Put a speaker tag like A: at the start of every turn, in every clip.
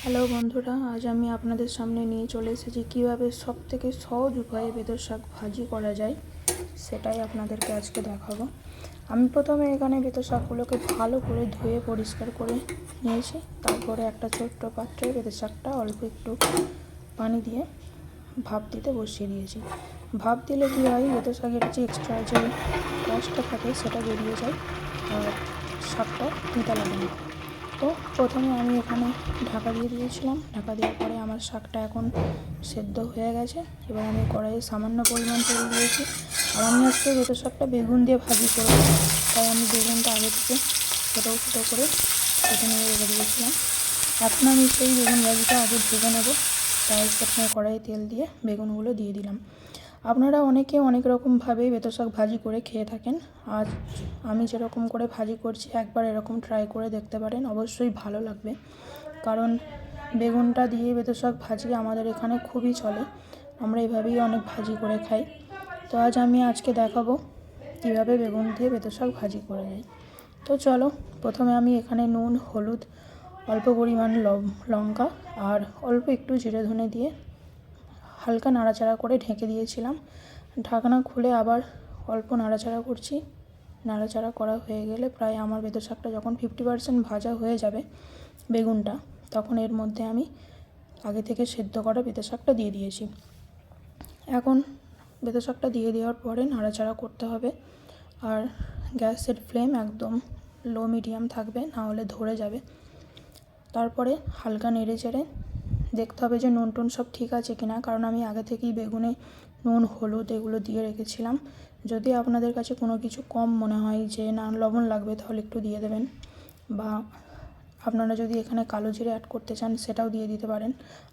A: Hello বন্ধুরা, আজ আমি আপনাদের সামনে নিয়ে চলে এসেছি কীভাবে সবথেকে সহজ উপায়ে বেতের শাক ভাজি করা যায়, সেটাই আপনাদেরকে আজকে দেখাবো। আমি প্রথমে এখানে বেতের শাকগুলোকে ভালো করে ধুয়ে পরিষ্কার করে নিয়েছি। তারপরে একটা ছোট্ট পাত্রে বেতের শাকটা অল্প একটু পানি দিয়ে ভাপ দিতে বসিয়ে দিয়েছি। ভাপ দিলে কী হয়, বেতের শাকের যে এক্সট্রা যে রসটা থাকে সেটা বেরিয়ে যায় আর শাকটা তিতা লাগে না। তো প্রথমে আমি এখানে ঢাকা দিয়ে দিয়েছিলাম। ঢাকা দেওয়ার পরে আমার শাকটা এখন সেদ্ধ হয়ে গেছে। এবার আমি কড়াইয়ে সামান্য পরিমাণ তেল দিয়েছি। আর আমি আজকে বেতের শাকটা বেগুন দিয়ে ভাজি করব, তাই আমি বেগুনটা আগে থেকে ছোটো ছোটো করে কেটে নিয়ে রেখে দিয়েছিলাম। এখন আমি সেই বেগুন ভাজিটা আগে ভেজে নেব, তাই প্রথমে কড়াইয়ে তেল দিয়ে বেগুনগুলো দিয়ে দিলাম। আপনারা অনেকে অনেক রকমভাবেই বেতের শাক ভাজি করে খেয়ে থাকেন। আজ আমি যেরকম করে ভাজি করছি একবার এরকম ট্রাই করে দেখতে পারেন, অবশ্যই ভালো লাগবে। কারণ বেগুনটা দিয়ে বেতের শাক ভাজি আমাদের এখানে খুবই চলে, আমরা এইভাবেই অনেক ভাজি করে খাই। তো আজকে দেখাবো কীভাবে বেগুন দিয়ে বেতের শাক ভাজি করে যায়। তো চলো, প্রথমে আমি এখানে নুন, হলুদ, অল্প পরিমাণ লঙ্কা আর অল্প একটু জিরে ধনে দিয়ে হালকা নাড়াচাড়া করে ঢেকে দিয়েছিলাম। ঢাকনা খুলে আবার অল্প নাড়াচাড়া করছি। নাড়াচাড়া করা হয়ে গেলে প্রায় আমার বেতের শাকটা যখন 50% ভাজা হয়ে যাবে বেগুনটা, তখন এর মধ্যে আমি আগে থেকে সেদ্ধ করা বেতের শাকটা দিয়ে দিয়েছি। এখন বেতের শাকটা দিয়ে দেওয়ার পরে নাড়াচাড়া করতে হবে। আর গ্যাসের ফ্লেম একদম লো মিডিয়াম থাকবে, না হলে ধরে যাবে। তারপরে হালকা নেড়ে চেড়ে দেখতে হবে যে নুন টুন সব ঠিক আছে কিনা, কারণ আমি আগে থেকেই বেগুনে নুন, হলুদ এগুলো দিয়ে রেখেছিলাম। যদি আপনাদের কাছে কোনো কিছু কম মনে হয় যে না লবণ লাগবে, তাহলে একটু দিয়ে দেবেন, বা আপনারা যদি এখানে কালো জিরে অ্যাড করতে চান সেটাও দিয়ে দিতে পারেন।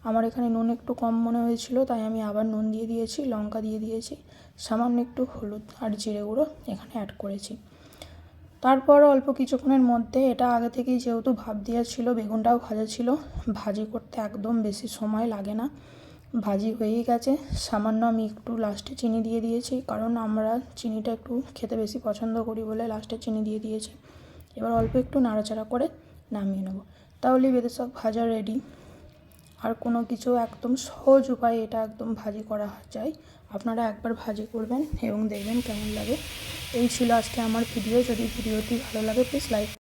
A: আমার এখানে নুন একটু কম মনে হয়েছিল, তাই আমি আবার নুন দিয়ে দিয়েছি, লঙ্কা দিয়ে দিয়েছি, সামান্য একটু হলুদ আর জিরে গুঁড়ো এখানে অ্যাড করেছি। তারপর অল্প কিছুক্ষণের মধ্যে, এটা আগে থেকেই যেহেতু ভাপ দেওয়া ছিল, বেগুনটাও ভাজা ছিল, ভাজি করতে একদম বেশি সময় লাগে না, ভাজি হয়েই গেছে। সামান্য আমি একটু লাস্টে চিনি দিয়ে দিয়েছি, কারণ আমরা চিনিটা একটু খেতে বেশি পছন্দ করি বলে লাস্টে চিনি দিয়ে দিয়েছি। এবার অল্প একটু নাড়াচাড়া করে নামিয়ে নেব, তাহলেই বেতের শাক ভাজা রেডি। আর কোনো কিছু একদম সহজ উপায়ে এটা একদম ভাজি করা যায়। আপনারা একবার ভাজি করবেন এবং দেখবেন কেমন লাগে। এই ছিল আজকে আমার ভিডিও। যদি ভিডিওটি ভালো লাগে প্লিজ লাইক